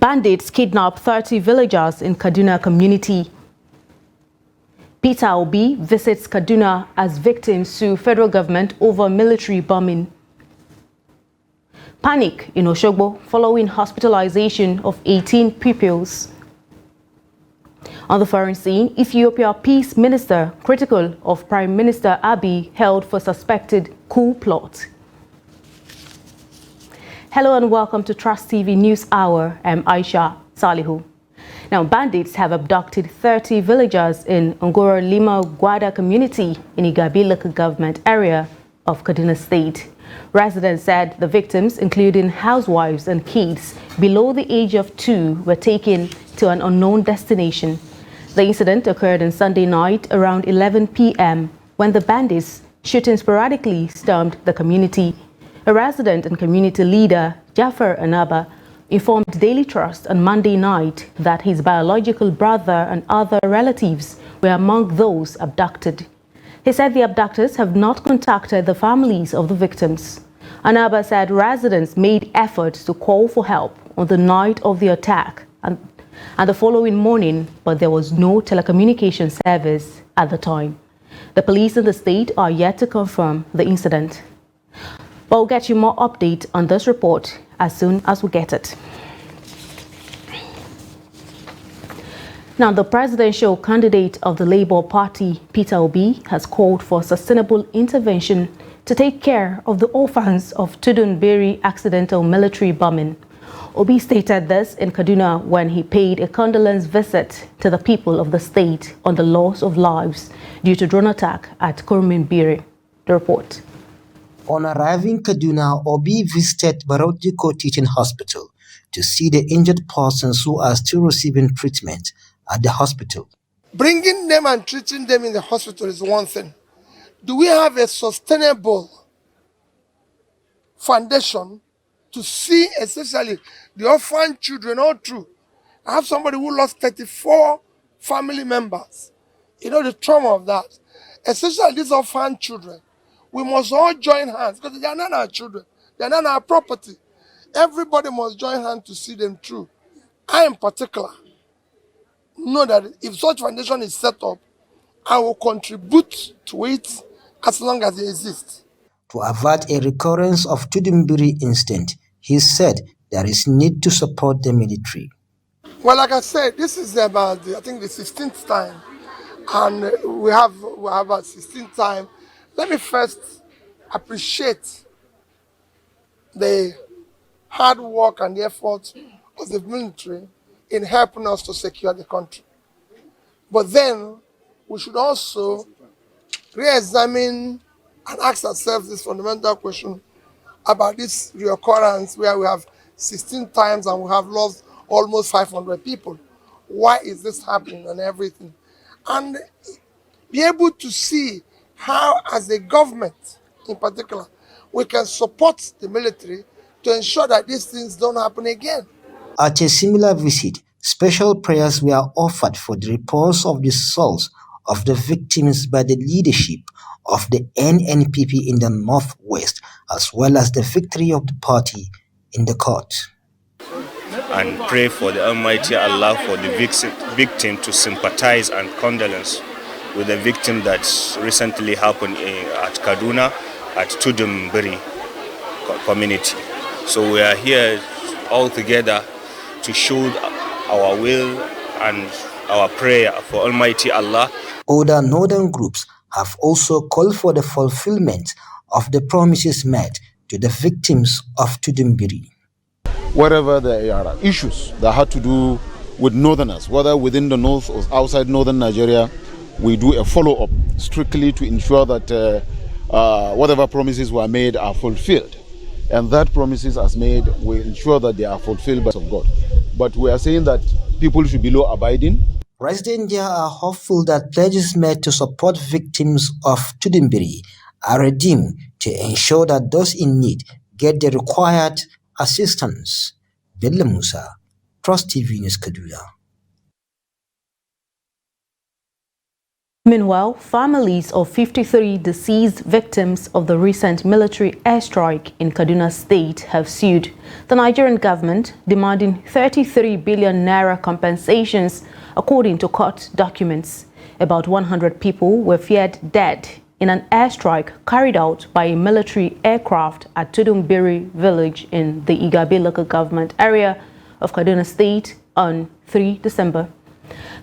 Bandits kidnap 30 villagers in Kaduna community. Peter Obi visits Kaduna as victims sue federal government over military bombing. Panic in Oshogbo following hospitalization of 18 pupils. On the foreign scene, Ethiopia peace minister critical of Prime Minister Abiy held for suspected coup plot. Hello and welcome to Trust TV News Hour. I'm Aisha Salihu. Now, bandits have abducted 30 villagers in Ngoro Lima Gwada community in Igabi local government area of Kaduna State. Residents said the victims, including housewives and kids below the age of 2, were taken to an unknown destination. The incident occurred on Sunday night around 11 p.m. when the bandits, shooting sporadically, stormed the community. A resident and community leader, Jafar Anaba, informed Daily Trust on Monday night that his biological brother and other relatives were among those abducted. He said the abductors have not contacted the families of the victims. Anaba said residents made efforts to call for help on the night of the attack and the following morning, but there was no telecommunication service at the time. The police in the state are yet to confirm the incident. But we'll get you more update on this report as soon as we get it. Now, the presidential candidate of the Labour Party, Peter Obi, has called for sustainable intervention to take care of the orphans of Tudunbiri accidental military bombing. Obi stated this in Kaduna when he paid a condolence visit to the people of the state on the loss of lives due to drone attack at Kurminbiri. The report. On arriving Kaduna, Obi visited Barodiko Teaching Hospital to see the injured persons who are still receiving treatment at the hospital. Bringing them and treating them in the hospital is one thing. Do we have a sustainable foundation to see, especially the orphan children, all through? I have somebody who lost 34 family members. You know the trauma of that. Especially these orphan children. We must all join hands because they are not our children. They are not our property. Everybody must join hands to see them through. I, in particular, know that if such foundation is set up, I will contribute to it as long as it exists. To avert a recurrence of Tudunbiri incident, he said there is need to support the military. Well, like I said, this is about, I think, the 16th time. And we have about 16th time. Let me first appreciate the hard work and the effort of the military in helping us to secure the country. But then we should also re-examine and ask ourselves this fundamental question about this reoccurrence where we have 16 times and we have lost almost 500 people. Why is this happening and everything? And be able to see how, as a government in particular, we can support the military to ensure that these things don't happen again. At a similar visit, special prayers were offered for the repose of the souls of the victims by the leadership of the NNPP in the Northwest, as well as the victory of the party in the court. And pray for the Almighty Allah for the victim to sympathize and condolence with the victim that recently happened at Kaduna, at Tudunbiri community. So we are here all together to show our will and our prayer for Almighty Allah. Other northern groups have also called for the fulfillment of the promises made to the victims of Tudunbiri. Wherever there are issues that had to do with northerners, whether within the north or outside northern Nigeria, we do a follow-up strictly to ensure that whatever promises were made are fulfilled. And that promises as made, we ensure that they are fulfilled by the God. But we are saying that people should be law-abiding. Residents there are hopeful that pledges made to support victims of Tudunbiri are redeemed to ensure that those in need get the required assistance. Bello Musa, Trust TV News, Kaduna. Meanwhile, families of 53 deceased victims of the recent military airstrike in Kaduna State have sued the Nigerian government, demanding 33 billion naira compensations, according to court documents. About 100 people were feared dead in an airstrike carried out by a military aircraft at Tudumbiri village in the Igabi local government area of Kaduna State on 3 December.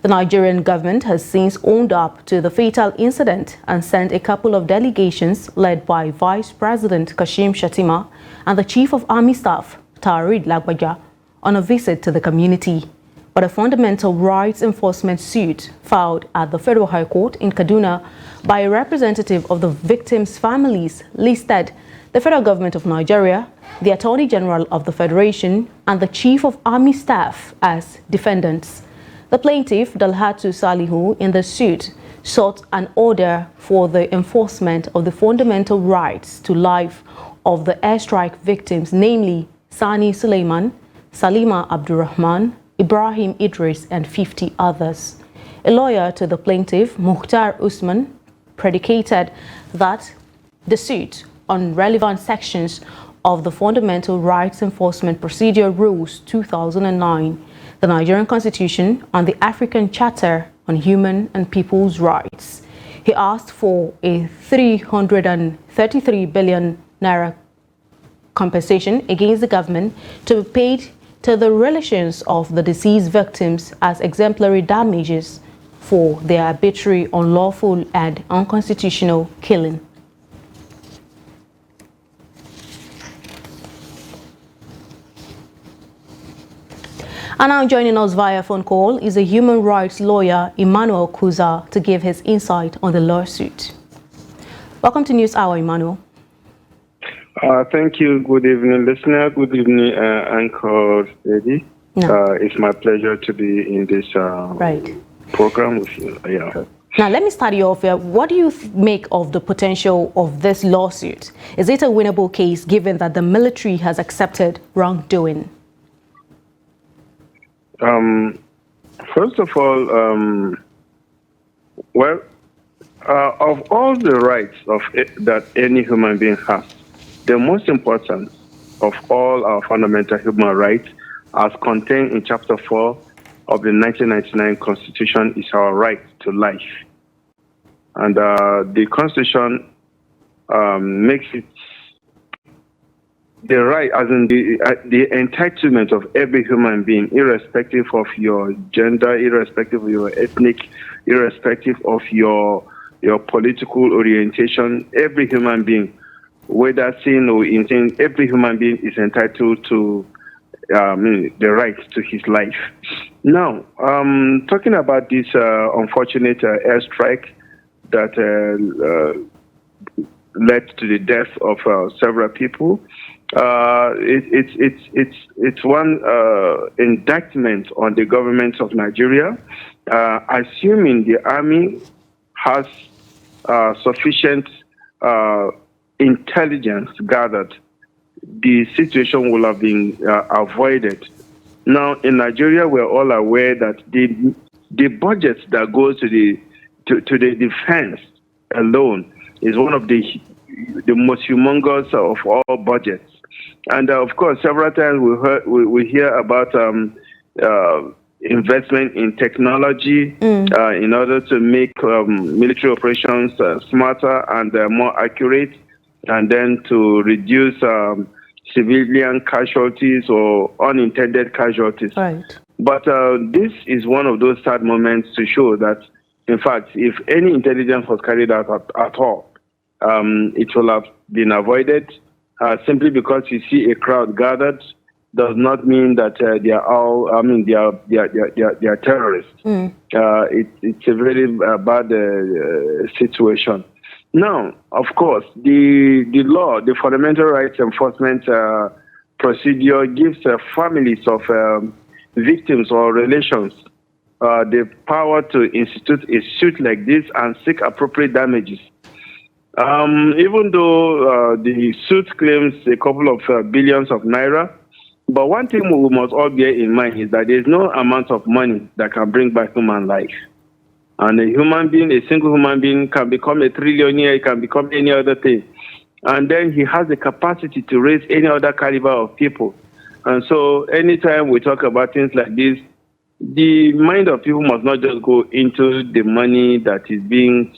The Nigerian government has since owned up to the fatal incident and sent a couple of delegations led by Vice President Kashim Shettima and the Chief of Army Staff, Tarid Lagbaja, on a visit to the community. But a fundamental rights enforcement suit filed at the Federal High Court in Kaduna by a representative of the victims' families listed the Federal Government of Nigeria, the Attorney General of the Federation, and the Chief of Army Staff as defendants. The plaintiff, Dalhatu Salihu, in the suit sought an order for the enforcement of the fundamental rights to life of the airstrike victims, namely Sani Suleiman, Salima Abdurrahman, Ibrahim Idris, and 50 others. A lawyer to the plaintiff, Mukhtar Usman, predicated that the suit on relevant sections of the Fundamental Rights Enforcement Procedure Rules 2009, the Nigerian Constitution, and the African Charter on Human and People's Rights. He asked for a 333 billion naira compensation against the government to be paid to the relations of the deceased victims as exemplary damages for their arbitrary, unlawful, and unconstitutional killing. And now joining us via phone call is a human rights lawyer, Emmanuel Kuza, to give his insight on the lawsuit. Welcome to News Hour, Emmanuel. Thank you. Good evening, listener. Good evening, Anchor Lady. No. It's my pleasure to be in this program with you. Yeah. Now, let me start you off here. What do you make of the potential of this lawsuit? Is it a winnable case given that the military has accepted wrongdoing? First of all, of all the rights that any human being has, the most important of all our fundamental human rights, as contained in Chapter 4 of the 1999 Constitution, is our right to life. And the Constitution makes it the right, as in the entitlement of every human being, irrespective of your gender, irrespective of your ethnic, irrespective of your political orientation. Every human being, whether seen or insane, every human being is entitled to the right to his life. Now, talking about this unfortunate airstrike that led to the death of several people. It's one indictment on the government of Nigeria, assuming the army has sufficient intelligence gathered, the situation will have been avoided. Now, in Nigeria, we're all aware that the budget that goes to the defense alone is one of the most humongous of all budgets. And of course, several times we hear about investment in technology in order to make military operations smarter and more accurate, and then to reduce civilian casualties or unintended casualties. Right. But this is one of those sad moments to show that, in fact, if any intelligence was carried out at all, it will have been avoided. Simply because you see a crowd gathered does not mean that they are all. I mean, they are terrorists. It's a very bad situation. Now, of course, the law, the Fundamental Rights Enforcement Procedure, gives families of victims or relations the power to institute a suit like this and seek appropriate damages. Even though the suit claims a couple of billions of naira, but one thing we must all bear in mind is that there is no amount of money that can bring back human life. And a human being, a single human being, can become a trillionaire, it can become any other thing. And then he has the capacity to raise any other caliber of people. And so anytime we talk about things like this, the mind of people must not just go into the money that is being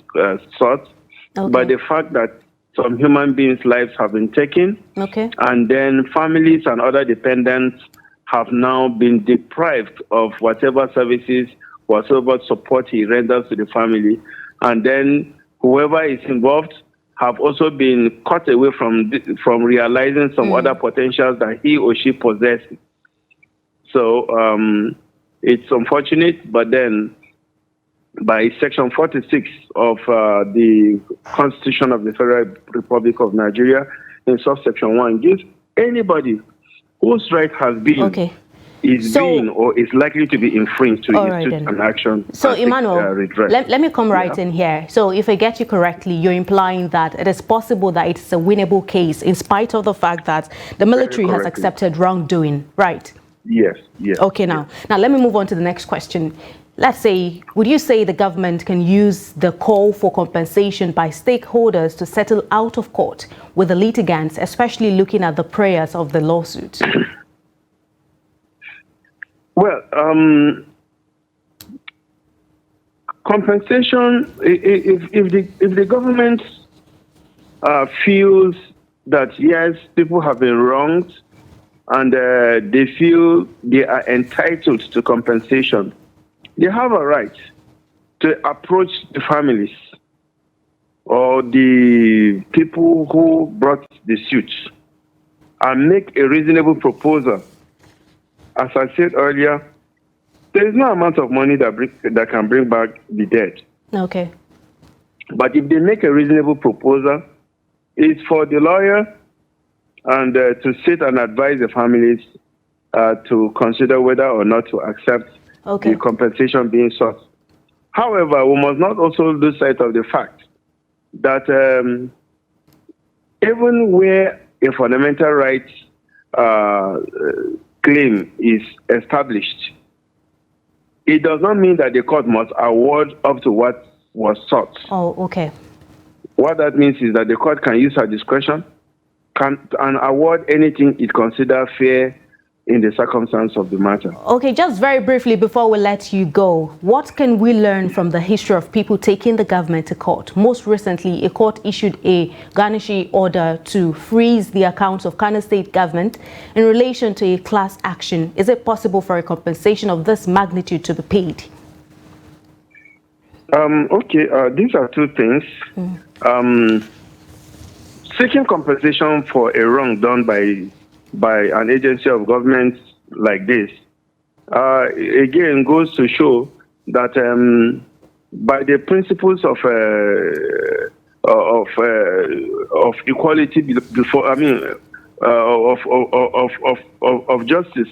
sought, but the fact that some human beings' lives have been taken, and then families and other dependents have now been deprived of whatever services, whatever support he renders to the family, and then whoever is involved have also been cut away from realizing some other potentials that he or she possesses. So it's unfortunate, but then by Section 46 of the Constitution of the Federal Republic of Nigeria, in subsection 1, gives anybody whose right has been being or is likely to be infringed to institute an action. So, Emmanuel, let me come right in here. So, if I get you correctly, you're implying that it is possible that it's a winnable case in spite of the fact that the military has accepted wrongdoing, right? Yes, yes. Okay, now let me move on to the next question. Let's say, would you say the government can use the call for compensation by stakeholders to settle out of court with the litigants, especially looking at the prayers of the lawsuit? Well, compensation, if the government feels that, yes, people have been wronged and they feel they are entitled to compensation, they have a right to approach the families or the people who brought the suit and make a reasonable proposal. As I said earlier, there is no amount of money that can bring back the dead. Okay. But if they make a reasonable proposal, it's for the lawyer and to sit and advise the families to consider whether or not to accept the compensation being sought. However, we must not also lose sight of the fact that even where a fundamental right claim is established, it does not mean that the court must award up to what was sought. Oh, okay. What that means is that the court can use her discretion and award anything it considers fair in the circumstance of the matter. Okay, just very briefly before we let you go, what can we learn from the history of people taking the government to court? Most recently, a court issued a garnishee order to freeze the accounts of Kano State government in relation to a class action. Is it possible for a compensation of this magnitude to be paid? These are two things. Seeking compensation for a wrong done by an agency of government like this, again, goes to show that by the principles of equality before, of justice,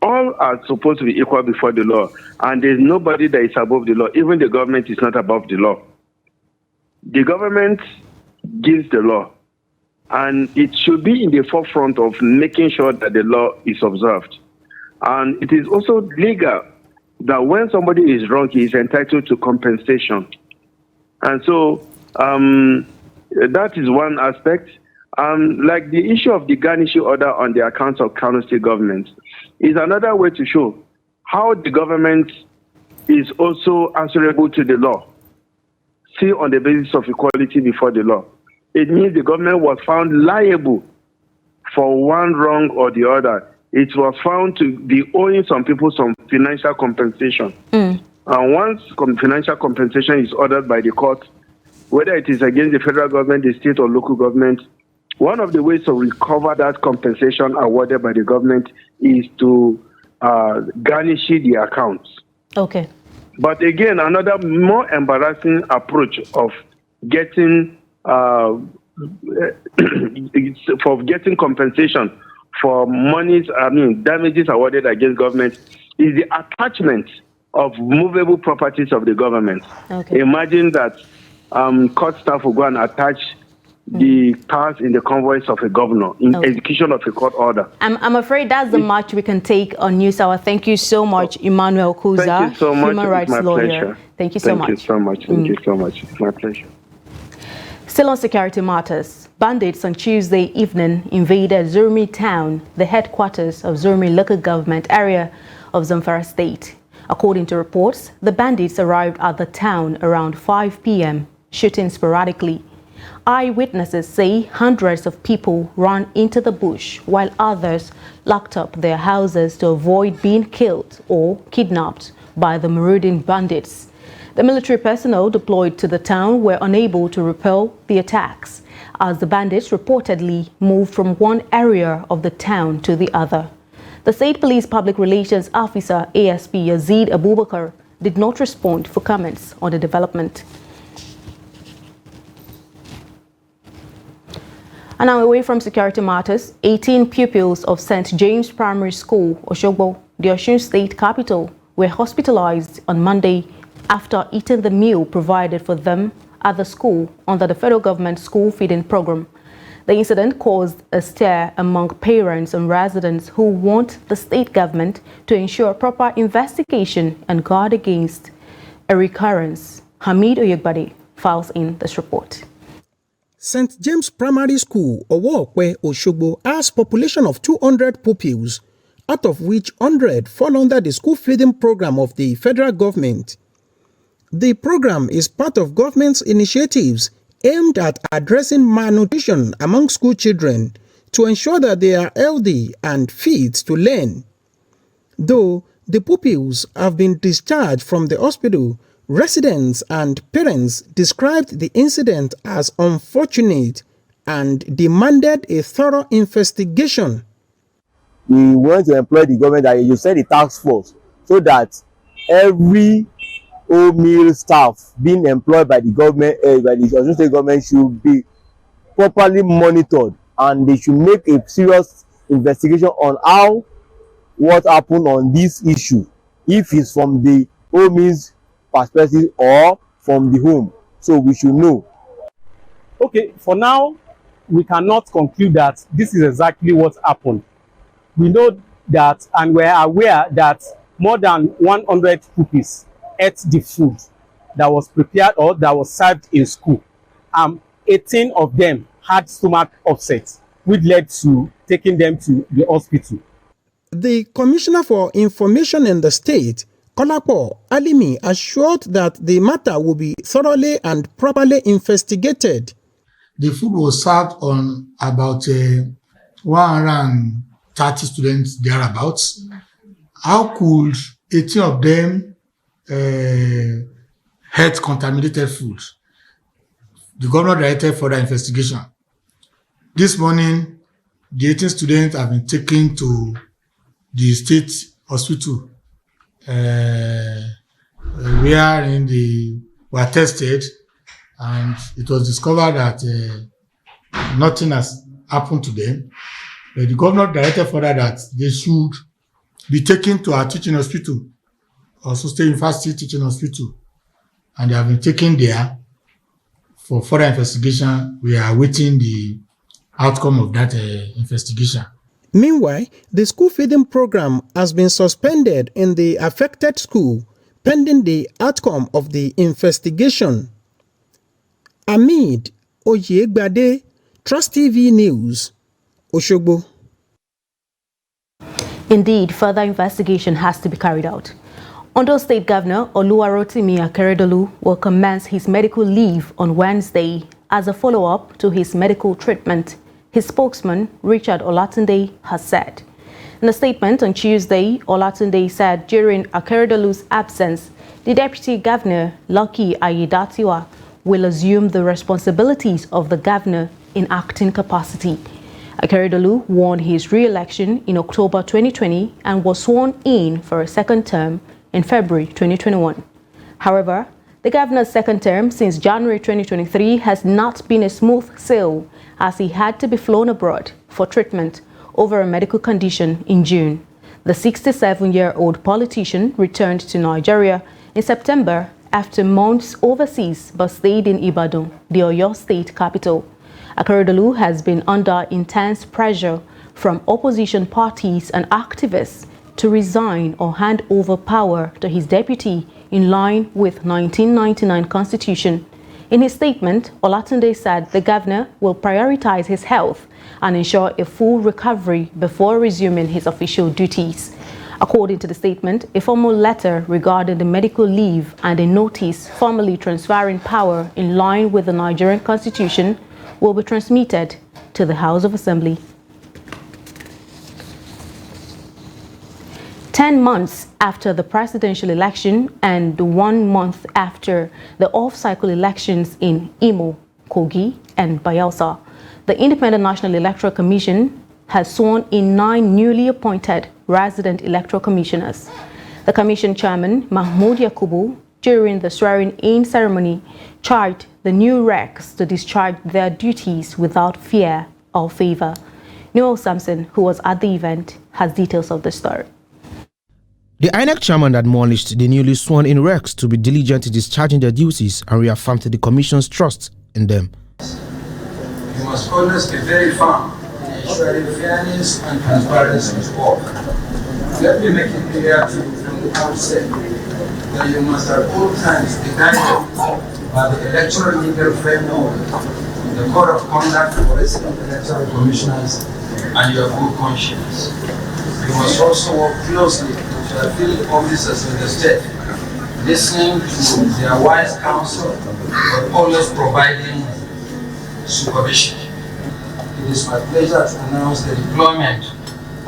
all are supposed to be equal before the law, and there's nobody that is above the law. Even the government is not above the law. The government gives the law, and it should be in the forefront of making sure that the law is observed. And it is also legal that when somebody is wrong, he is entitled to compensation. And so that is one aspect. Like the issue of the garnishee order on the accounts of Kano State government is another way to show how the government is also answerable to the law, see on the basis of equality before the law. It means the government was found liable for one wrong or the other. It was found to be owing some people some financial compensation. And once financial compensation is ordered by the court, whether it is against the federal government, the state or local government, one of the ways to recover that compensation awarded by the government is to garnish the accounts. Okay. But again, another more embarrassing approach of getting for getting compensation for damages awarded against government is the attachment of movable properties of the government. Okay. Imagine that court staff will go and attach the cars in the convoys of a governor in execution of a court order. I'm afraid that's the much we can take on News Hour. Thank you so much, Emmanuel Kuza, Thank you so much. human rights lawyer. Pleasure. Thank you so much. Thank you so much. Thank you so much. It's my pleasure. Still on security matters, bandits on Tuesday evening invaded Zurmi town, the headquarters of Zurmi local government area of Zamfara state. According to reports, the bandits arrived at the town around 5 p.m., shooting sporadically. Eyewitnesses say hundreds of people ran into the bush while others locked up their houses to avoid being killed or kidnapped by the marauding bandits. The military personnel deployed to the town were unable to repel the attacks, as the bandits reportedly moved from one area of the town to the other. The State Police Public Relations Officer, ASP Yazid Abubakar, did not respond for comments on the development. And now, away from security matters, 18 pupils of St. James Primary School, Oshogbo, the Osun State capital, were hospitalized on Monday after eating the meal provided for them at the school under the federal government school feeding program. The incident caused a stir among parents and residents who want the state government to ensure proper investigation and guard against a recurrence. Hamid Oyegbade files in this report. St. James Primary School, Owokwe, Oshogbo, has a population of 200 pupils, out of which 100 fall under the school feeding program of the federal government. The program is part of government's initiatives aimed at addressing malnutrition among school children to ensure that they are healthy and fit to learn. Though the pupils have been discharged from the hospital, residents and parents described the incident as unfortunate and demanded a thorough investigation. We want to employ the government, that you said, the task force, so that every meal staff being employed by the government, by the Osun State government, should be properly monitored, and they should make a serious investigation on what happened on this issue, if it's from the meals perspective or from the home. So we should know. Okay, for now, we cannot conclude that this is exactly what happened. We know that, and we're aware that more than 100 pupils ate the food that was prepared or that was served in school. 18 of them had stomach upset, which led to taking them to the hospital. The Commissioner for Information in the state, Kolapo Alimi, assured that the matter will be thoroughly and properly investigated. The food was served on about 130 students thereabouts. How could 18 of them had contaminated food? The governor directed further investigation. This morning, the 18 students have been taken to the state hospital, wherein they were tested, and it was discovered that nothing has happened to them. But the governor directed further that they should be taken to our teaching hospital, also State University Teaching Hospital, and they have been taken there for further investigation. We are awaiting the outcome of that investigation. Meanwhile, the school feeding program has been suspended in the affected school pending the outcome of the investigation. Hamid Oyegbade, Trust TV News, Oshogbo. Indeed, further investigation has to be carried out. Ondo State Governor Oluwarotimi Akeredolu will commence his medical leave on Wednesday as a follow-up to his medical treatment, his spokesman, Richard Olatunde, has said. In a statement on Tuesday, Olatunde said during Akeredolu's absence, the Deputy Governor, Lowkey Ayedatiwa, will assume the responsibilities of the governor in acting capacity. Akeredolu won his re-election in October 2020 and was sworn in for a second term in February 2021. However, the governor's second term since January 2023 has not been a smooth sail, as he had to be flown abroad for treatment over a medical condition in June. The 67-year-old politician returned to Nigeria in September after months overseas but stayed in Ibadan, the Oyo State capital. Akeredolu has been under intense pressure from opposition parties and activists to resign or hand over power to his deputy in line with 1999 Constitution. In his statement, Olatunde said the governor will prioritize his health and ensure a full recovery before resuming his official duties. According to the statement, a formal letter regarding the medical leave and a notice formally transferring power in line with the Nigerian Constitution will be transmitted to the House of Assembly. 10 months after the presidential election and 1 month after the off-cycle elections in Imo, Kogi, and Bayelsa, the Independent National Electoral Commission has sworn in 9 newly appointed resident electoral commissioners. The commission chairman, Mahmoud Yakubu, during the swearing-in ceremony, charged the new recs to discharge their duties without fear or favor. Noel Sampson, who was at the event, has details of the story. The INEC chairman admonished the newly sworn-in recs to be diligent in discharging their duties and reaffirmed the commission's trust in them. You must always be very firm in ensuring fairness and transparency of all. Let me make it clear to you from the outset that you must at all times be guided by the electoral legal framework, the code of conduct for resident electoral commissioners, and your good conscience. You must also work closely with your field officers in the state, listening to their wise counsel, but always providing supervision. It is my pleasure to announce the deployment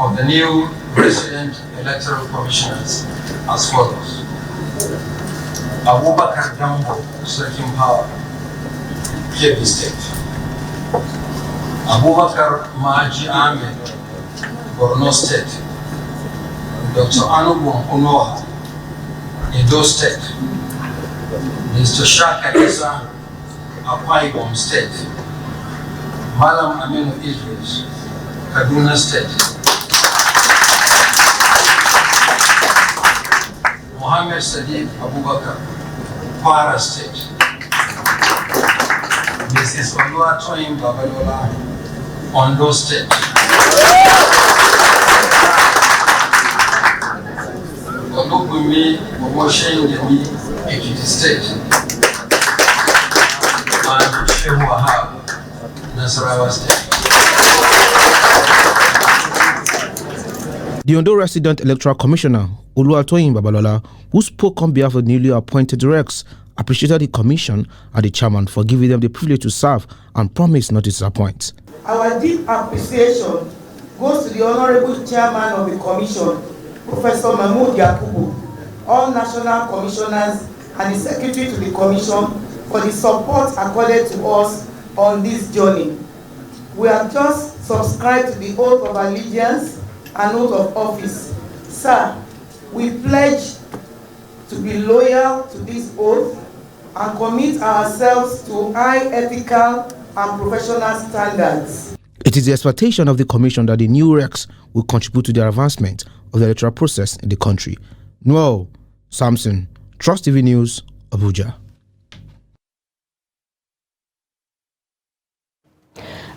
of the new resident electoral commissioners as follows. Abubakar Dambo, Striking Power, Kebbi State. Abubakar Maji Ahmed, Borno State. Dr. Anubu Unoha, Edo State. Mr. Shaka Isa, Akwa Ibom State. Malam Aminu Idris, Kaduna State. Mohammed Sadiq Abubakar, Kwara State. Mrs. Oluwatoyin Babalola, Ondo State. Olugumi Omoshendemi, Ekiti State. And Shehu Wahab, Nasarawa State. The Ondo resident electoral commissioner, Oluwatoyin Babalola, who spoke on behalf of newly appointed recs, appreciated the commission and the chairman for giving them the privilege to serve and promised not to disappoint. Our deep appreciation goes to the Honorable Chairman of the Commission, Professor Mahmoud Yakubu, all national commissioners and the Secretary to the Commission for the support accorded to us on this journey. We have just subscribed to the oath of allegiance and oath of office. Sir, we pledge to be loyal to this oath and commit ourselves to high ethical and professional standards. It is the expectation of the commission that the new recs will contribute to the advancement of the electoral process in the country. Noel Sampson, Trust TV News, Abuja.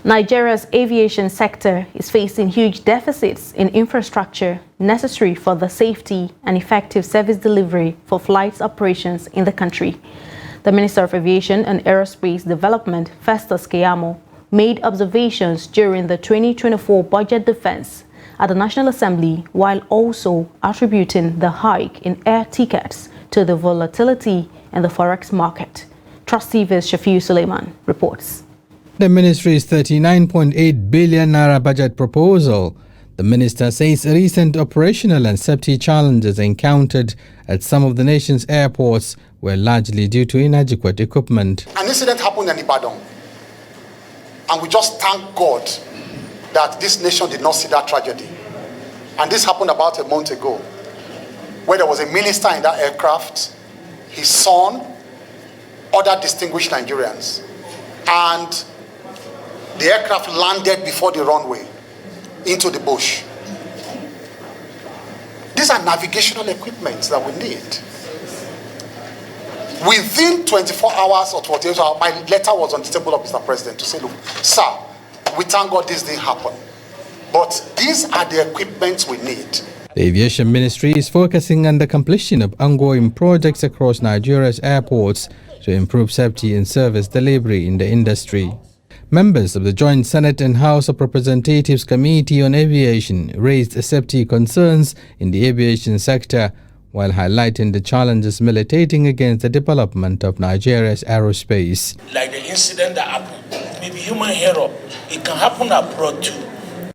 Nigeria's aviation sector is facing huge deficits in infrastructure necessary for the safety and effective service delivery for flight operations in the country. The Minister of Aviation and Aerospace Development, Festus Keyamo, made observations during the 2024 budget defense at the National Assembly, while also attributing the hike in air tickets to the volatility in the forex market. Trust TV's Shafiu Suleiman reports. The ministry's 39.8 billion naira budget proposal. The minister says recent operational and safety challenges encountered at some of the nation's airports were largely due to inadequate equipment. An incident happened in Ibadan, and we just thank God that this nation did not see that tragedy. And this happened about a month ago, where there was a minister in that aircraft, his son, other distinguished Nigerians, and the aircraft landed before the runway into the bush. These are navigational equipment that we need. Within 24 hours or 48 hours, my letter was on the table of Mr. President to say, look, sir, we thank God this didn't happen. But these are the equipments we need. The Aviation Ministry is focusing on the completion of ongoing projects across Nigeria's airports to improve safety and service delivery in the industry. Members of the Joint Senate and House of Representatives Committee on Aviation raised safety concerns in the aviation sector while highlighting the challenges militating against the development of Nigeria's aerospace. Like the incident that happened, maybe human error, it can happen abroad too.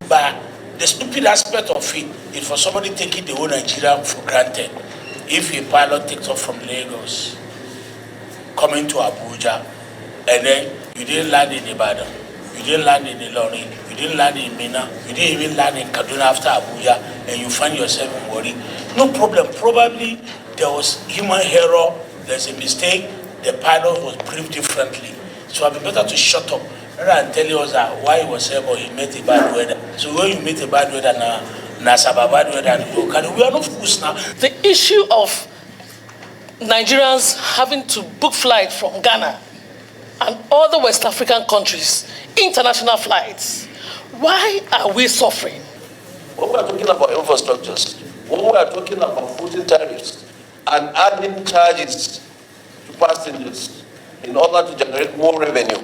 But the stupid aspect of it is for somebody taking the whole Nigeria for granted. If a pilot takes off from Lagos, coming to Abuja, and then you didn't land in Ibadan, you didn't land in Ilorin, you didn't land in Mina, you didn't even land in Kaduna after Abuja, and you find yourself in worry. No problem. Probably there was human error, there's a mistake, the pilot was briefed differently. So it'd be better to shut up rather than telling us that why he was able, he met a bad weather. So when you meet a bad weather now, bad weather, we are not fools now. The issue of Nigerians having to book flights from Ghana and other West African countries, international flights, why are we suffering? When we are talking about infrastructures, when we are talking about putting tariffs and adding charges to passengers in order to generate more revenue,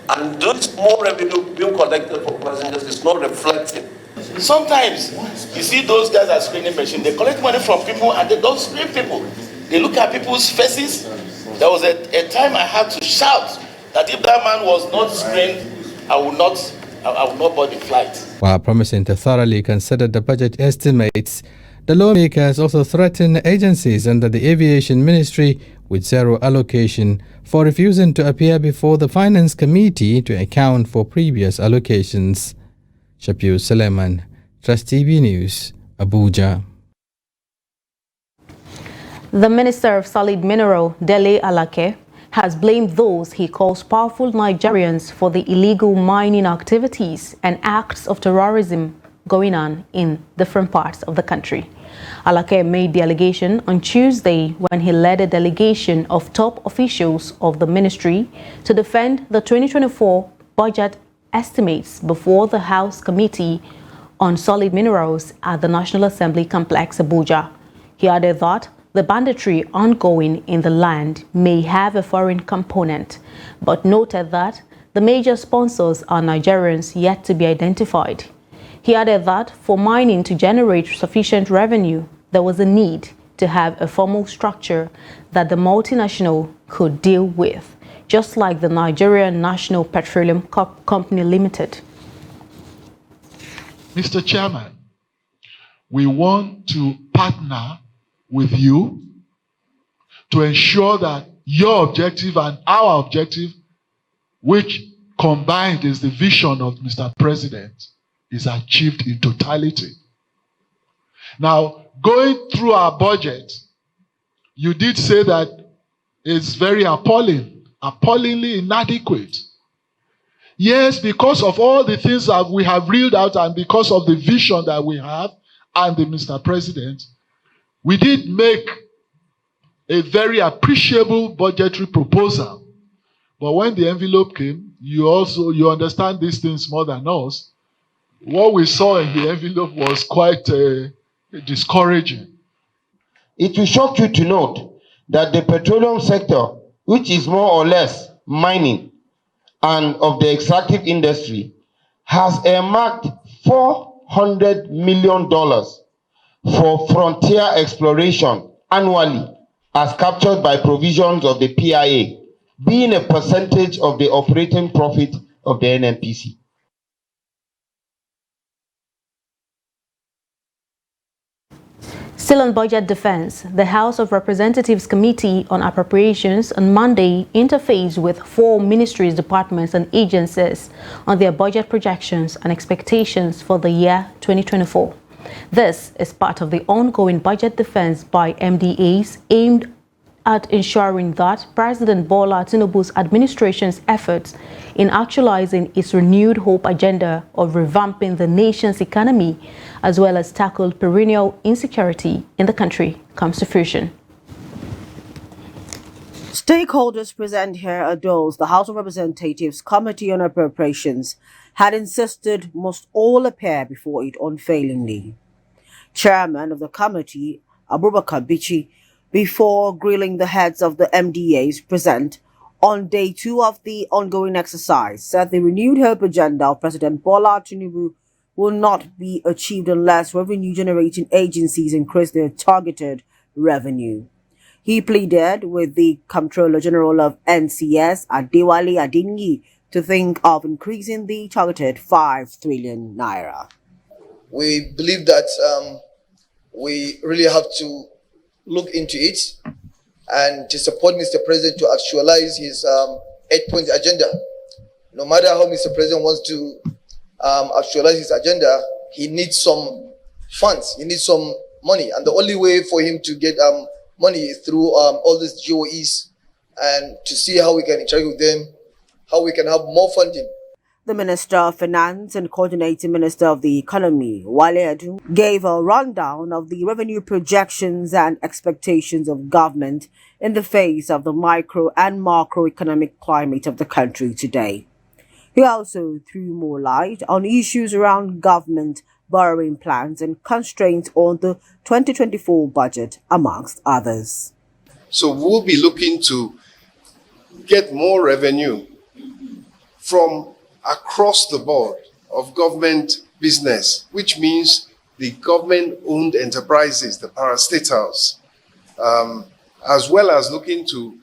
and this more revenue being collected from passengers is not reflecting. Sometimes you see those guys are screening machines, they collect money from people and they don't screen people. They look at people's faces. There was a time I had to shout that if that man was not screened, I would not board the flight. While promising to thoroughly consider the budget estimates, the lawmakers also threatened agencies under the Aviation Ministry with zero allocation for refusing to appear before the Finance Committee to account for previous allocations. Shafiu Suleiman, Trust TV News, Abuja. The Minister of Solid Mineral, Dele Alake, has blamed those he calls powerful Nigerians for the illegal mining activities and acts of terrorism going on in different parts of the country. Alake made the allegation on Tuesday when he led a delegation of top officials of the ministry to defend the 2024 budget estimates before the House Committee on Solid Minerals at the National Assembly Complex, Abuja. He added that the banditry ongoing in the land may have a foreign component, but noted that the major sponsors are Nigerians yet to be identified. He added that for mining to generate sufficient revenue, there was a need to have a formal structure that the multinational could deal with, just like the Nigerian National Petroleum Company Limited. Mr. Chairman, we want to partner with you to ensure that your objective and our objective, which combined is the vision of Mr. President, is achieved in totality. Now, going through our budget, you did say that it's very appallingly inadequate. Yes, because of all the things that we have reeled out and because of the vision that we have and the Mr. President, we did make a very appreciable budgetary proposal. But when the envelope came, you understand these things more than us. What we saw in the envelope was quite discouraging. It will shock you to note that the petroleum sector, which is more or less mining and of the extractive industry, has earmarked $400 million for frontier exploration annually as captured by provisions of the PIA, being a percentage of the operating profit of the NNPC. Still on budget defense, the House of Representatives Committee on Appropriations on Monday interfaced with 4 ministries, departments and agencies on their budget projections and expectations for the year 2024. This is part of the ongoing budget defense by MDAs aimed at ensuring that President Bola Tinubu's administration's efforts in actualizing its renewed hope agenda of revamping the nation's economy, as well as tackle perennial insecurity in the country, comes to fruition. Stakeholders present here are those the House of Representatives Committee on Appropriations had insisted must all appear before it unfailingly. Chairman of the committee, Abubakar Bichi, before grilling the heads of the MDAs present on day 2 of the ongoing exercise, said the renewed hope agenda of President Bola Tinubu will not be achieved unless revenue-generating agencies increase their targeted revenue. He pleaded with the Comptroller General of NCS, Adewale Adingi, to think of increasing the targeted 5 trillion naira. We believe that we really have to look into it and to support Mr. President to actualize his 8-point agenda. No matter how Mr. President wants to actualize his agenda, he needs some funds, he needs some money. And the only way for him to get money is through all these GOEs, and to see how we can interact with them, how we can have more funding. The Minister of Finance and Coordinating Minister of the Economy, Wale Edun, gave a rundown of the revenue projections and expectations of government in the face of the micro and macroeconomic climate of the country today. He also threw more light on issues around government borrowing plans and constraints on the 2024 budget, amongst others. So we'll be looking to get more revenue from across the board of government business, which means the government-owned enterprises, the parastatals, as well as looking to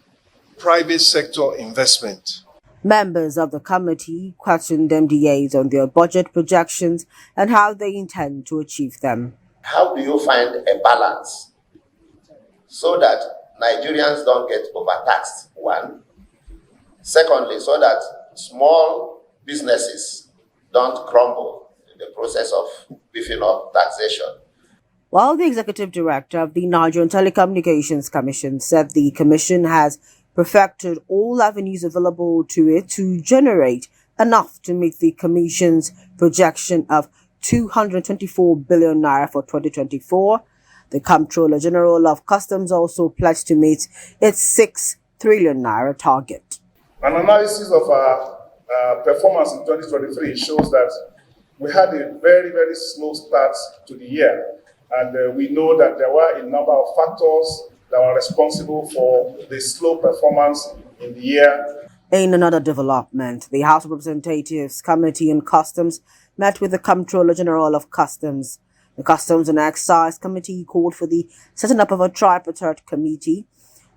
private sector investment. Members of the committee questioned MDAs on their budget projections and how they intend to achieve them. How do you find a balance so that Nigerians don't get overtaxed, one? Secondly, so that small businesses don't crumble in the process of beefing up taxation. While the executive director of the Nigerian Telecommunications Commission said the commission has perfected all avenues available to it to generate enough to meet the commission's projection of 224 billion naira for 2024, the Comptroller General of Customs also pledged to meet its 6 trillion naira target. An analysis of our performance in 2023 shows that we had a very, very slow start to the year. And we know that there were a number of factors that were responsible for the slow performance in the year. In another development, the House of Representatives Committee on Customs met with the Comptroller General of Customs. The Customs and Excise Committee called for the setting up of a tripartite committee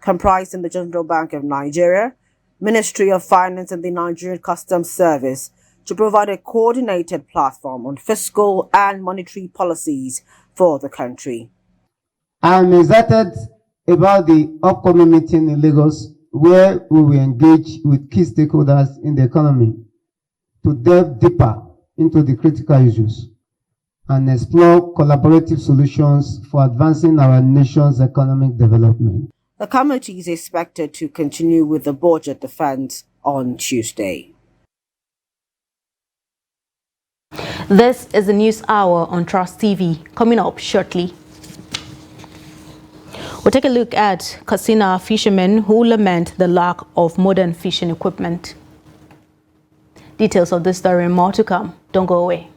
comprising the Central Bank of Nigeria, Ministry of Finance and the Nigerian Customs Service to provide a coordinated platform on fiscal and monetary policies for the country. I am excited about the upcoming meeting in Lagos, where we will engage with key stakeholders in the economy to delve deeper into the critical issues and explore collaborative solutions for advancing our nation's economic development. The committee is expected to continue with the budget defense on Tuesday. This is the News Hour on Trust TV. Coming up shortly, we'll take a look at Katsina fishermen who lament the lack of modern fishing equipment. Details of this story and more to come. Don't go away.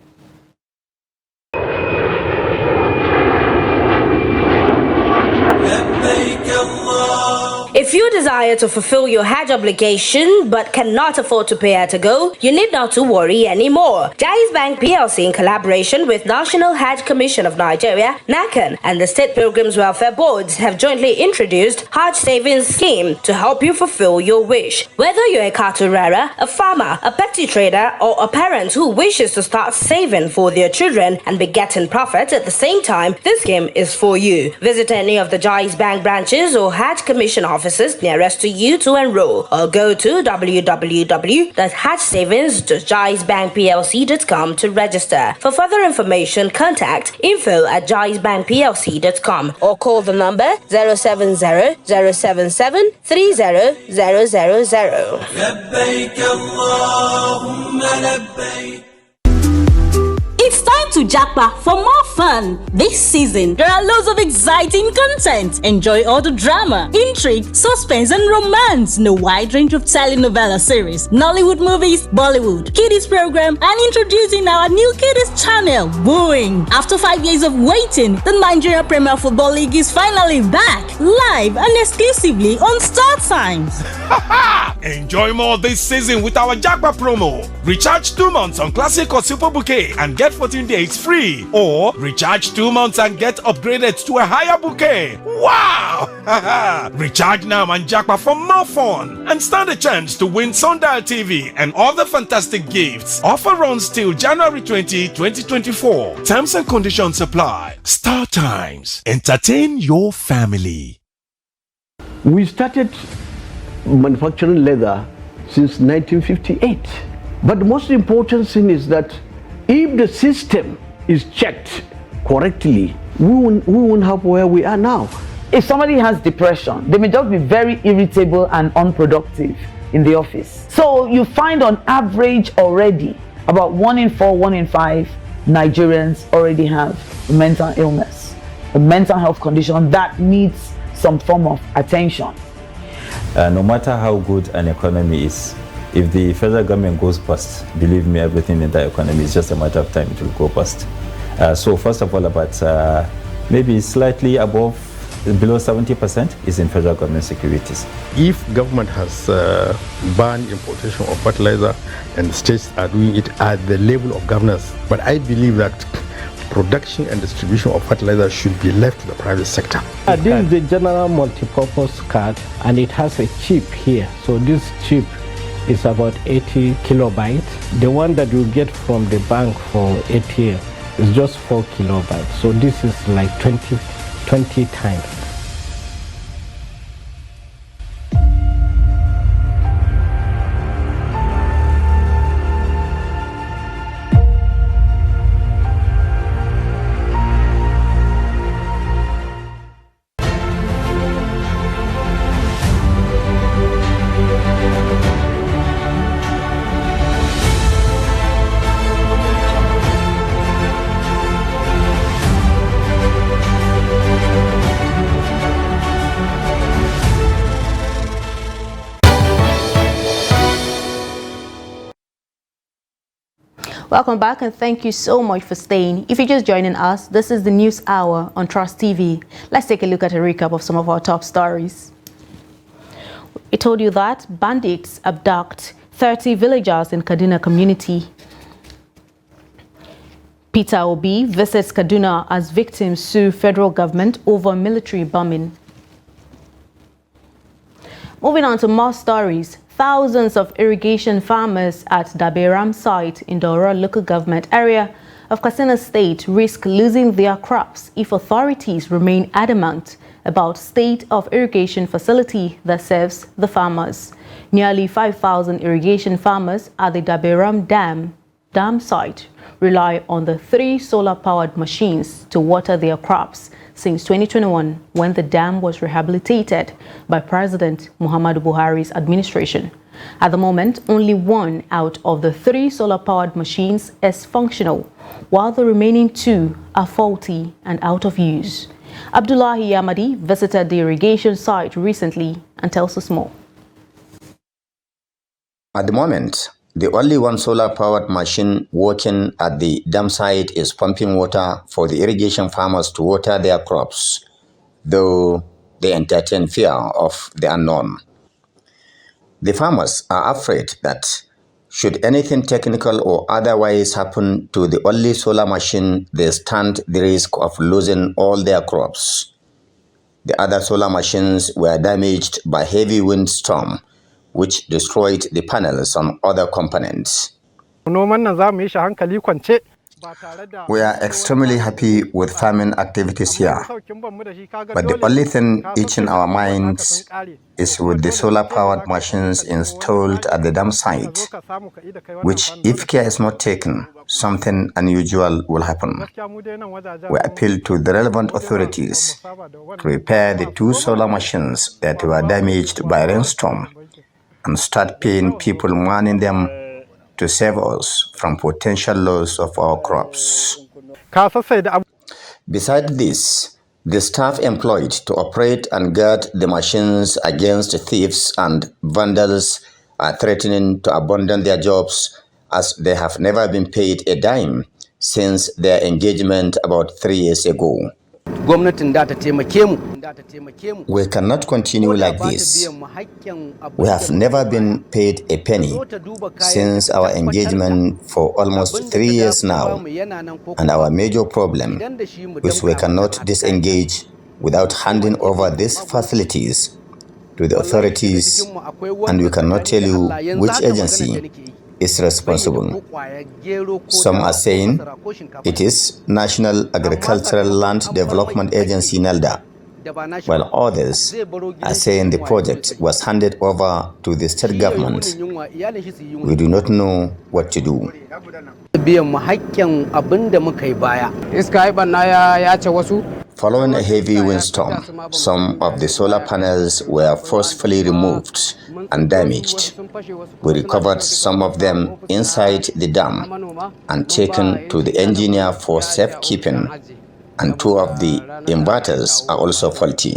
If you desire to fulfill your Hajj obligation but cannot afford to pay at a go, you need not to worry anymore. Jaiz Bank PLC, in collaboration with National Hajj Commission of Nigeria, NACAN, and the State Pilgrims Welfare Boards have jointly introduced Hajj Savings Scheme to help you fulfill your wish. Whether you're a cattle rearer, a farmer, a petty trader, or a parent who wishes to start saving for their children and be getting profit at the same time, this scheme is for you. Visit any of the Jaiz Bank branches or Hajj Commission offices nearest to you to enroll, or go to www.hajsavings.jaizbankplc.com to register. For further information, contact info@jaizbankplc.com or call the number 070-077-30000. It's time to Jackpa for more fun. This season, there are loads of exciting content. Enjoy all the drama, intrigue, suspense, and romance in a wide range of telenovela series, Nollywood movies, Bollywood, kiddies program, and introducing our new kiddies channel, Booing. After 5 years of waiting, the Nigerian Premier Football League is finally back, live and exclusively on Star Times. Enjoy more this season with our Jackpa promo. Recharge 2 months on Classic or Super Bouquet and get 14 days free. Or recharge 2 months and get upgraded to a higher bouquet. Wow! Recharge now and Jackpa for more fun and stand a chance to win Sundial TV and other fantastic gifts. Offer runs till January 20, 2024. Terms and conditions apply. Star Times. Entertain your family. We started manufacturing leather since 1958. But the most important thing is that if the system is checked correctly, we won't have where we are now. If somebody has depression, they may just be very irritable and unproductive in the office. So you find on average already about 1 in 4, 1 in 5 Nigerians already have a mental illness, a mental health condition that needs some form of attention. No matter how good an economy is, if the federal government goes bust, believe me, everything in the economy is just a matter of time it will go bust. So first of all, about maybe slightly above, below 70% is in federal government securities. If government has banned importation of fertilizer and states are doing it at the level of governance, but I believe that production and distribution of fertilizer should be left to the private sector. This is the general multi-purpose card and it has a chip here. So this chip is about 80 kilobytes. The one that you get from the bank for ATM is just 4 kilobytes. So this is like 20 times. Welcome back and thank you so much for staying. If you're just joining us, this is the News Hour on Trust TV. Let's take a look at a recap of some of our top stories. We told you that bandits abduct 30 villagers in Kaduna community. Peter Obi visits Kaduna as victims sue federal government over military bombing. Moving on to more stories. Thousands of irrigation farmers at Daberam site in the Ora local government area of Katsina State risk losing their crops if authorities remain adamant about state of irrigation facility that serves the farmers. Nearly 5,000 irrigation farmers at the Daberam dam site rely on the 3 solar-powered machines to water their crops since 2021, when the dam was rehabilitated by President Muhammadu Buhari's administration. At the moment, only 1 out of the 3 solar-powered machines is functional, while the remaining 2 are faulty and out of use. Abdullahi Yamadi visited the irrigation site recently and tells us more. At the moment, the only 1 solar-powered machine working at the dam site is pumping water for the irrigation farmers to water their crops, though they entertain fear of the unknown. The farmers are afraid that should anything technical or otherwise happen to the only solar machine, they stand the risk of losing all their crops. The other solar machines were damaged by heavy windstorm, which destroyed the panels on other components. We are extremely happy with farming activities here, but the only thing itching our minds is with the solar-powered machines installed at the dam site, which, if care is not taken, something unusual will happen. We appeal to the relevant authorities to repair the 2 solar machines that were damaged by rainstorm and start paying people manning them to save us from potential loss of our crops. Besides this, the staff employed to operate and guard the machines against thieves and vandals are threatening to abandon their jobs as they have never been paid a dime since their engagement about 3 years ago. We cannot continue like this. We have never been paid a penny since our engagement for almost 3 years now, and our major problem is we cannot disengage without handing over these facilities to the authorities, and we cannot tell you which agency is responsible. Some are saying it is National Agricultural Land Development Agency NALDA, while others are saying the project was handed over to the state government. We do not know what to do. Following a heavy windstorm, some of the solar panels were forcefully removed and damaged. We recovered some of them inside the dam and taken to the engineer for safekeeping, and 2 of the inverters are also faulty.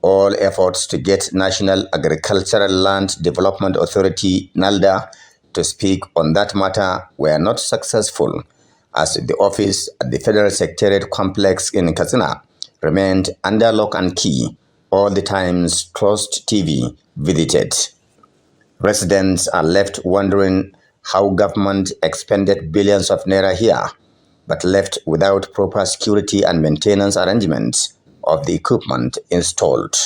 All efforts to get National Agricultural Land Development Authority (NALDA) to speak on that matter were not successful, as the office at the Federal Secretariat Complex in Kaduna remained under lock and key all the times Trust TV visited. Residents are left wondering how government expended billions of naira here, but left without proper security and maintenance arrangements of the equipment installed.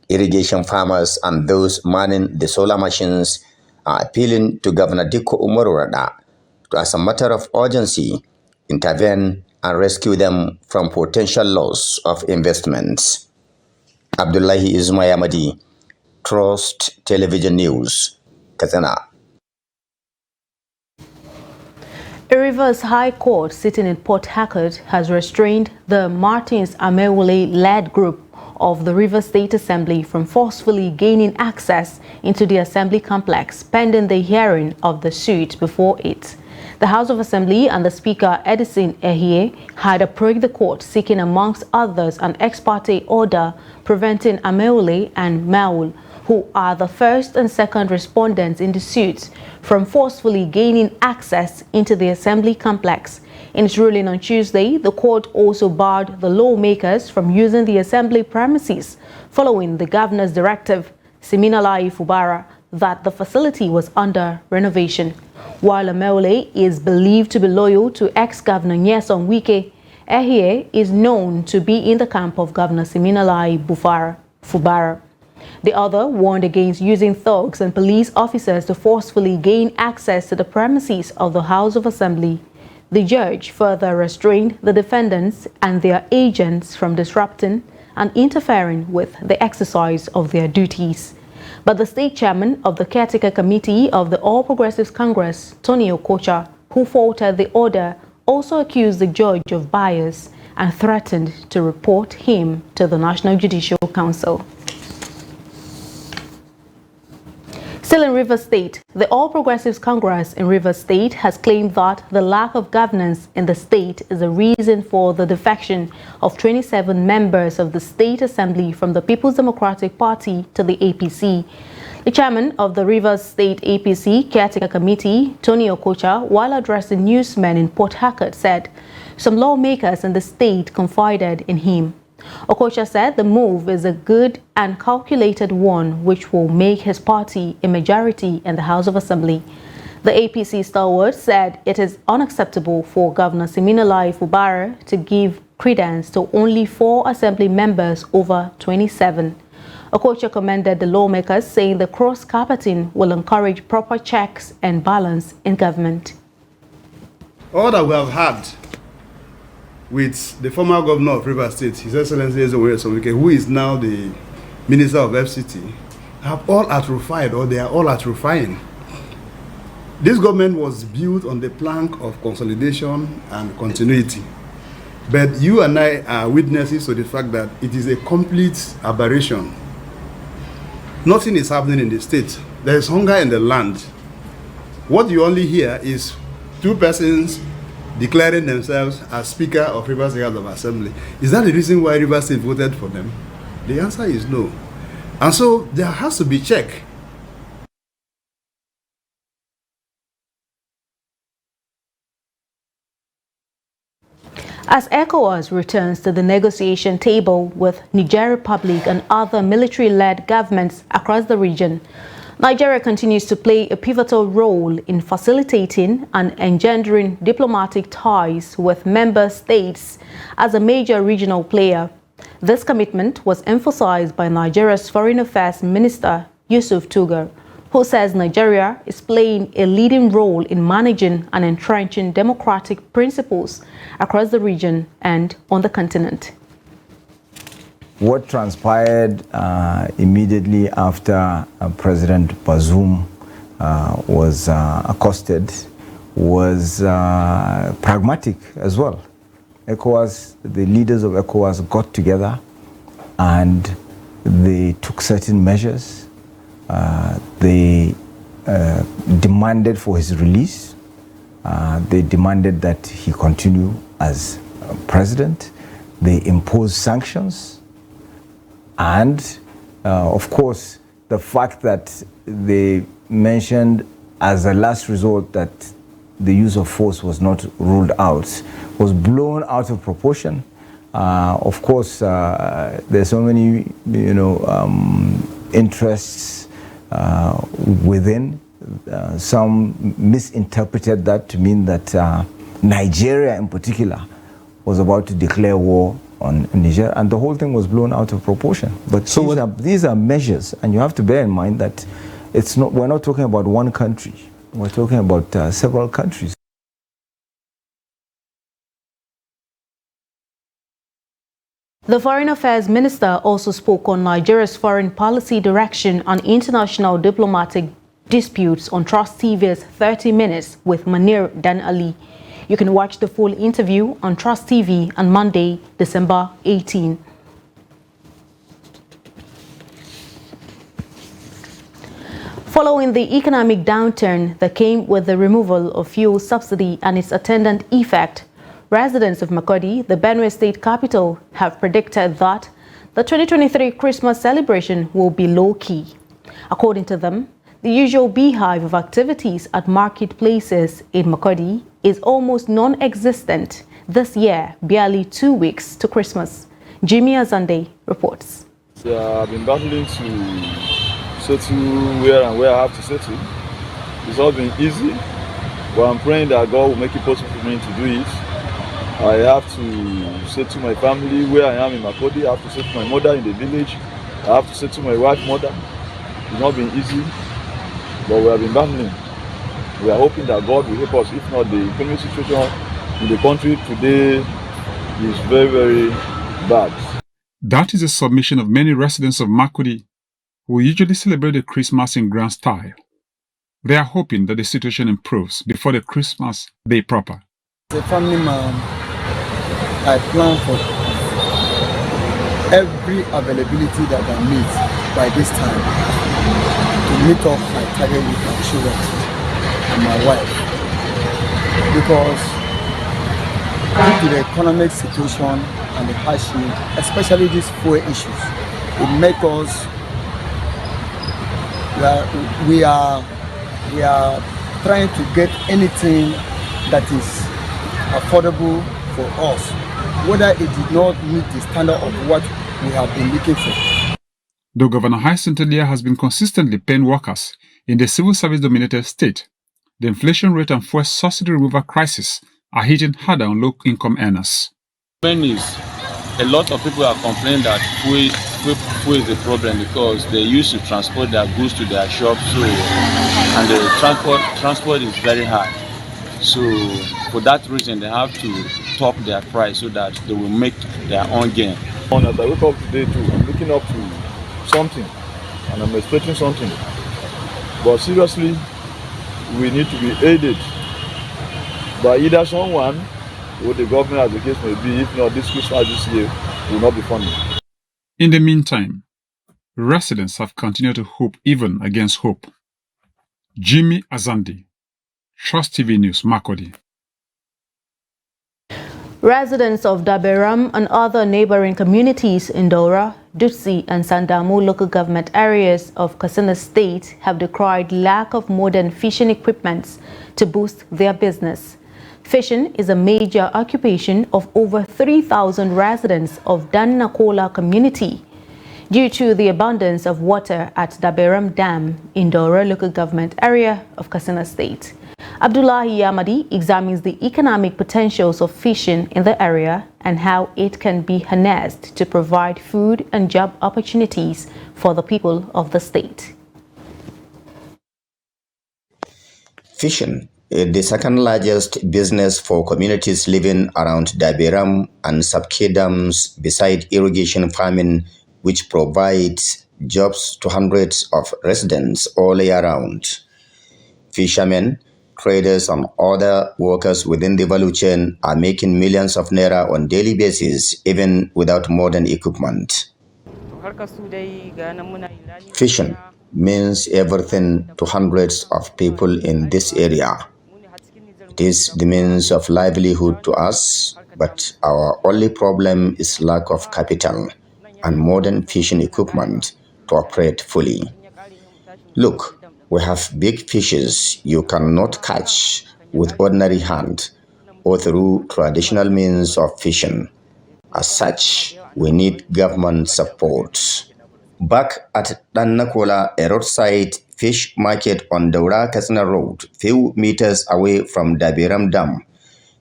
Irrigation farmers and those manning the solar machines are appealing to Governor Dikko Umaru Rada to, as a matter of urgency, intervene and rescue them from potential loss of investments. Abdullahi Ismayamadi, Trust Television News, Kaduna. A Rivers High Court sitting in Port Harcourt has restrained the Martins Amewule-led group of the Rivers State Assembly from forcefully gaining access into the Assembly complex pending the hearing of the suit before it. The House of Assembly and the Speaker, Edison Ehie, had approached the court seeking, amongst others, an ex parte order preventing Amewule and Maul, who are the first and second respondents in the suit, from forcefully gaining access into the Assembly complex. In its ruling on Tuesday, the court also barred the lawmakers from using the Assembly premises following the governor's directive, Siminalayi Fubara, that the facility was under renovation. While Amewule is believed to be loyal to ex-governor Nyesom Wike, Ehie is known to be in the camp of Governor Siminalayi Fubara. The other warned against using thugs and police officers to forcefully gain access to the premises of the House of Assembly. The judge further restrained the defendants and their agents from disrupting and interfering with the exercise of their duties. But the state chairman of the caretaker committee of the All Progressives Congress, Tony Okocha, who faulted the order, also accused the judge of bias and threatened to report him to the National Judicial Council. Still in Rivers State, the All Progressives Congress in Rivers State has claimed that the lack of governance in the state is the reason for the defection of 27 members of the State Assembly from the People's Democratic Party to the APC. The chairman of the Rivers State APC Caretaker Committee, Tony Okocha, while addressing newsmen in Port Harcourt, said some lawmakers in the state confided in him. Okocha said the move is a good and calculated one which will make his party a majority in the House of Assembly. The APC stalwart said it is unacceptable for Governor Siminalayi Fubara to give credence to only 4 Assembly members over 27. Okocha commended the lawmakers, saying the cross-carpeting will encourage proper checks and balance in government. All that we have had with the former governor of Rivers State, His Excellency Nyesom Wike, who is now the Minister of FCT, have all atrophied, or they are all atrophying. This government was built on the plank of consolidation and continuity. But you and I are witnesses to the fact that it is a complete aberration. Nothing is happening in the state. There is hunger in the land. What you only hear is 2 persons declaring themselves as Speaker of Rivers State House of Assembly. Is that the reason why Rivers State voted for them? The answer is no. And so there has to be check. As ECOWAS returns to the negotiation table with Niger Republic and other military-led governments across the region, Nigeria continues to play a pivotal role in facilitating and engendering diplomatic ties with member states as a major regional player. This commitment was emphasized by Nigeria's Foreign Affairs Minister Yusuf Tugar, who says Nigeria is playing a leading role in managing and entrenching democratic principles across the region and on the continent. What transpired immediately after President Bazoum was accosted was pragmatic as well. ECOWAS, the leaders of ECOWAS got together and they took certain measures. They demanded for his release. They demanded that he continue as president. They imposed sanctions. And, of course, the fact that they mentioned as a last resort that the use of force was not ruled out was blown out of proportion. Of course, there's so many, interests within. Some misinterpreted that to mean that Nigeria in particular was about to declare war on Niger, and the whole thing was blown out of proportion. But so these are measures, and you have to bear in mind that we're not talking about one country. We're talking about several countries. The Foreign Affairs Minister also spoke on Nigeria's foreign policy direction on international diplomatic disputes on Trust TV's 30 Minutes with Manir Dan Ali. You can watch the full interview on Trust TV on Monday, December 18. Following the economic downturn that came with the removal of fuel subsidy and its attendant effect, residents of Makurdi, the Benue state capital, have predicted that the 2023 Christmas celebration will be low-key. According to them, the usual beehive of activities at marketplaces in Makurdi is almost non-existent this year, barely 2 weeks to Christmas. Jimmy Azande reports. I've been battling to settle where I have to settle. It's not been easy, but I'm praying that God will make it possible for me to do it. I have to settle my family where I am in Makurdi. I have to settle my mother in the village. I have to settle my wife's mother. It's not been easy, but we have been battling. We are hoping that God will help us. If not, the economic situation in the country today is very, very bad. That is a submission of many residents of Makurdi who usually celebrate the Christmas in grand style. They are hoping that the situation improves before the Christmas day proper. As a family man, I plan for every availability that I meet by this time to meet up my target with my children and my wife. Because due to the economic situation and the hardship, especially these fuel issues, it makes us we are trying to get anything that is affordable for us, whether it did not meet the standard of what we have been looking for. Though Governor Hyacinth Elia has been consistently paying workers in the civil service-dominated state, the inflation rate and fuel subsidy removal crisis are hitting harder on low-income earners. A lot of people are complaining that fuel is a problem because they used to transport their goods to their shops, and the transport is very high. So for that reason, they have to top their price so that they will make their own gain. As I wake up today too, I'm looking up to something and I'm expecting something. But seriously, we need to be aided by either someone or the government, as the case may be. If not, this Christmas this year will not be funny. In the meantime, residents have continued to hope even against hope. Jimmy Azandi, Trust TV News, Makurdi. Residents of Daberam and other neighboring communities in Daura, Dutsi and Sandamu local government areas of Katsina State have decried lack of modern fishing equipment to boost their business. Fishing is a major occupation of over 3,000 residents of Dannakola community. Due to the abundance of water at Daberam Dam in Daura local government area of Katsina State. Abdullahi Yamadi examines the economic potentials of fishing in the area and how it can be harnessed to provide food and job opportunities for the people of the state. Fishing is the second largest business for communities living around Daberam and Sabke dams beside irrigation farming, which provides jobs to hundreds of residents all year round. Fishermen, traders and other workers within the value chain are making millions of naira on daily basis, even without modern equipment. Fishing means everything to hundreds of people in this area. It is the means of livelihood to us, but our only problem is lack of capital and modern fishing equipment to operate fully. Look, we have big fishes you cannot catch with ordinary hand or through traditional means of fishing. As such, we need government support. Back at Dannakola, a roadside fish market on Daura Katsina Road, few meters away from Daberam Dam,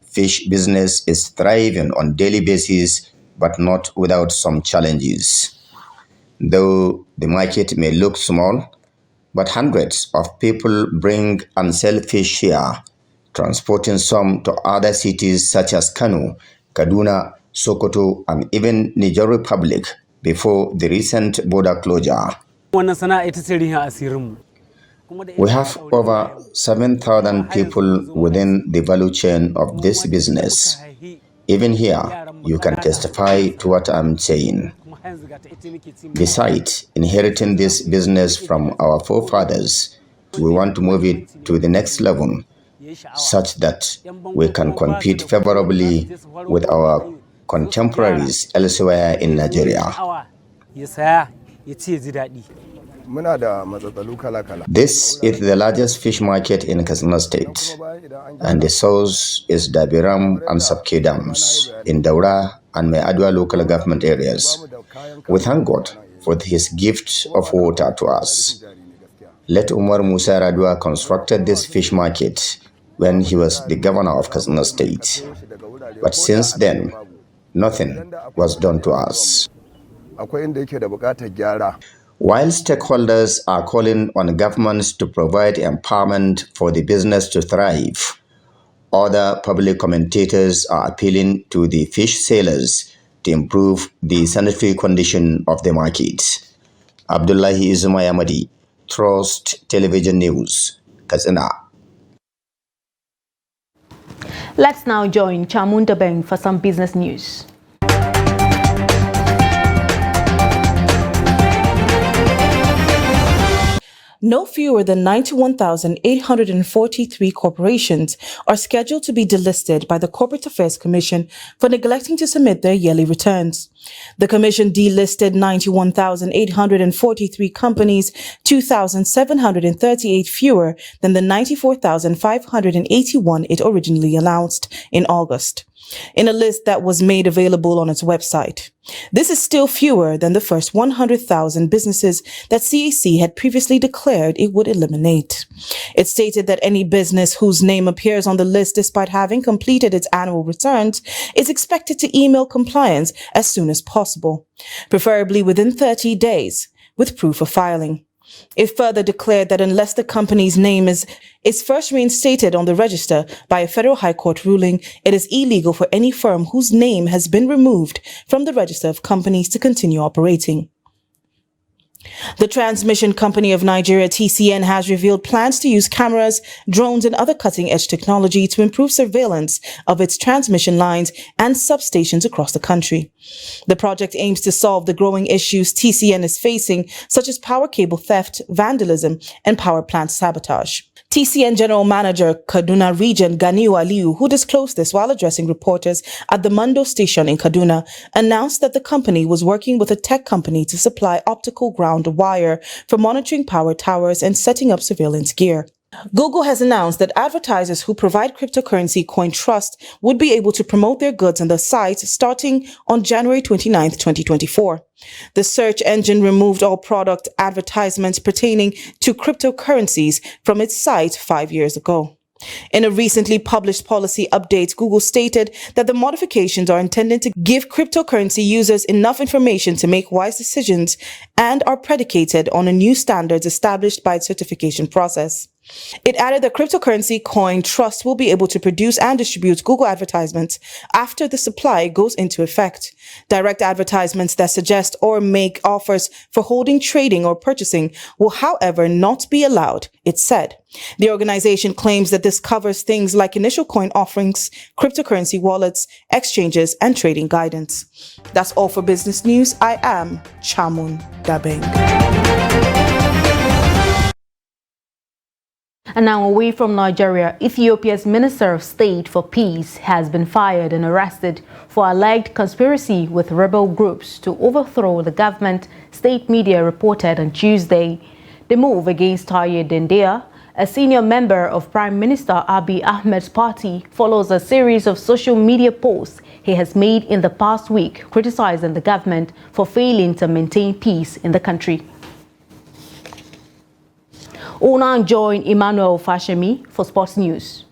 fish business is thriving on daily basis, but not without some challenges. Though the market may look small, but hundreds of people bring and sell fish here, transporting some to other cities such as Kano, Kaduna, Sokoto, and even Niger Republic before the recent border closure. We have over 7,000 people within the value chain of this business. Even here, you can testify to what I'm saying. Besides inheriting this business from our forefathers, we want to move it to the next level, such that we can compete favorably with our contemporaries elsewhere in Nigeria. This is the largest fish market in Katsina State, and the source is Daberam and Sabke dams in Daura and Meadwa local government areas. We thank God for his gift of water to us. Let Umar Musa Radua constructed this fish market when he was the governor of Katsina State. But since then, nothing was done to us. While stakeholders are calling on governments to provide empowerment for the business to thrive, other public commentators are appealing to the fish sellers to improve the sanitary condition of the market. Abdullahi Yamadi, Trust Television News, Katsina. Let's now join Chamunda Beng for some business news. No fewer than 91,843 corporations are scheduled to be delisted by the Corporate Affairs Commission for neglecting to submit their yearly returns. The Commission delisted 91,843 companies, 2,738 fewer than the 94,581 it originally announced in August, in a list that was made available on its website. This is still fewer than the first 100,000 businesses that CAC had previously declared it would eliminate. It stated that any business whose name appears on the list despite having completed its annual returns is expected to email compliance as soon as possible, preferably within 30 days, with proof of filing. It further declared that unless the company's name is first reinstated on the register by a federal high court ruling, it is illegal for any firm whose name has been removed from the register of companies to continue operating. The Transmission Company of Nigeria, TCN, has revealed plans to use cameras, drones, and other cutting-edge technology to improve surveillance of its transmission lines and substations across the country. The project aims to solve the growing issues TCN is facing, such as power cable theft, vandalism, and power plant sabotage. TCN General Manager Kaduna Region Ganiu Aliyu, who disclosed this while addressing reporters at the Mando station in Kaduna, announced that the company was working with a tech company to supply optical ground wire for monitoring power towers and setting up surveillance gear. Google has announced that advertisers who provide cryptocurrency coin trust would be able to promote their goods on the site starting on January 29, 2024. The search engine removed all product advertisements pertaining to cryptocurrencies from its site 5 years ago. In a recently published policy update, Google stated that the modifications are intended to give cryptocurrency users enough information to make wise decisions and are predicated on a new standards established by its certification process. It added that cryptocurrency coin trust will be able to produce and distribute Google advertisements after the supply goes into effect. Direct advertisements that suggest or make offers for holding, trading, or purchasing will, however, not be allowed, it said. The organization claims that this covers things like initial coin offerings, cryptocurrency wallets, exchanges, and trading guidance. That's all for business news. I am Chamun Dabeng. And now away from Nigeria, Ethiopia's Minister of State for Peace has been fired and arrested for alleged conspiracy with rebel groups to overthrow the government, state media reported on Tuesday. The move against Taye Dendea, a senior member of Prime Minister Abiy Ahmed's party, follows a series of social media posts he has made in the past week criticizing the government for failing to maintain peace in the country. We'll now join Emmanuel Fashemi for Sports News.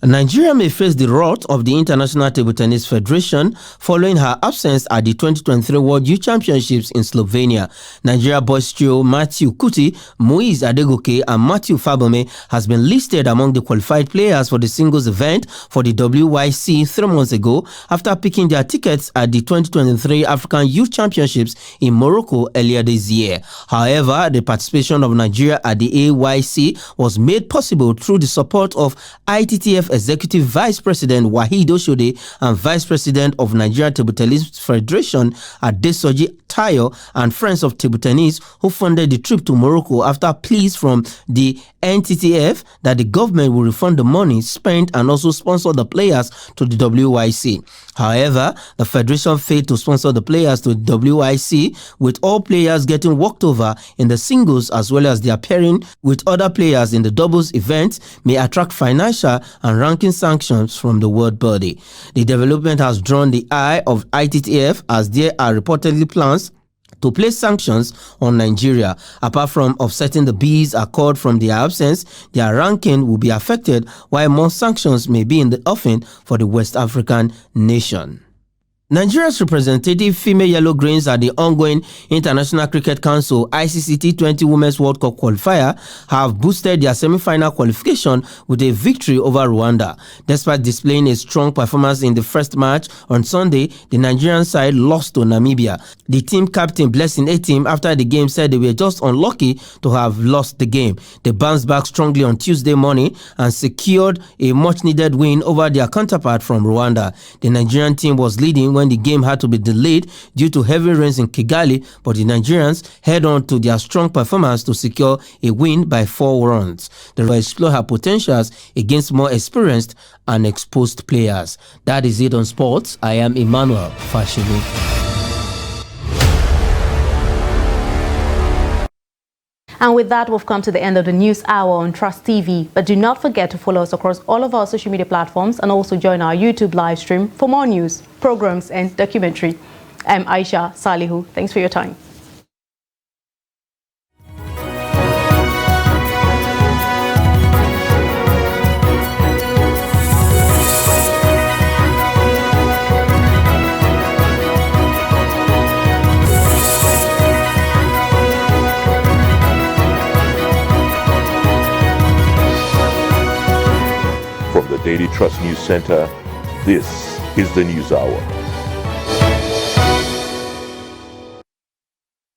Nigeria may face the wrath of the International Table Tennis Federation following her absence at the 2023 World Youth Championships in Slovenia. Nigeria boys trio Matthew Kuti, Moise Adegoke and Matthew Fabome has been listed among the qualified players for the singles event for the WYC 3 months ago after picking their tickets at the 2023 African Youth Championships in Morocco earlier this year. However, the participation of Nigeria at the AYC was made possible through the support of ITTF Executive Vice President Waheed Oshode and Vice President of Nigeria Table Tennis Federation Adesoji Tayo and Friends of Table Tennis, who funded the trip to Morocco after pleas from the NTTF that the government will refund the money spent and also sponsor the players to the WYC. However, the federation failed to sponsor the players to the WYC, with all players getting walked over in the singles as well as their pairing with other players in the doubles event may attract financial and ranking sanctions from the world body. The development has drawn the eye of ITTF as there are reportedly plans to place sanctions on Nigeria. Apart from offsetting the B's accord from their absence, their ranking will be affected, while more sanctions may be in the offing for the West African nation. Nigeria's representative female yellow greens at the ongoing International Cricket Council ICC T20 Women's World Cup qualifier have boosted their semi-final qualification with a victory over Rwanda. Despite displaying a strong performance in the first match on Sunday, the Nigerian side lost to Namibia. The team captain Blessing Etim after the game said they were just unlucky to have lost the game. They bounced back strongly on Tuesday morning and secured a much-needed win over their counterpart from Rwanda. The Nigerian team was leading when the game had to be delayed due to heavy rains in Kigali, but the Nigerians held on to their strong performance to secure a win by 4 runs. They will explore her potentials against more experienced and exposed players. That is it on sports. I am Emmanuel Fashimi. And with that, we've come to the end of the news hour on Trust TV. But do not forget to follow us across all of our social media platforms and also join our YouTube live stream for more news, programs, and documentary. I'm Aisha Salihu. Thanks for your time. From the Daily Trust News Center, this is the News Hour.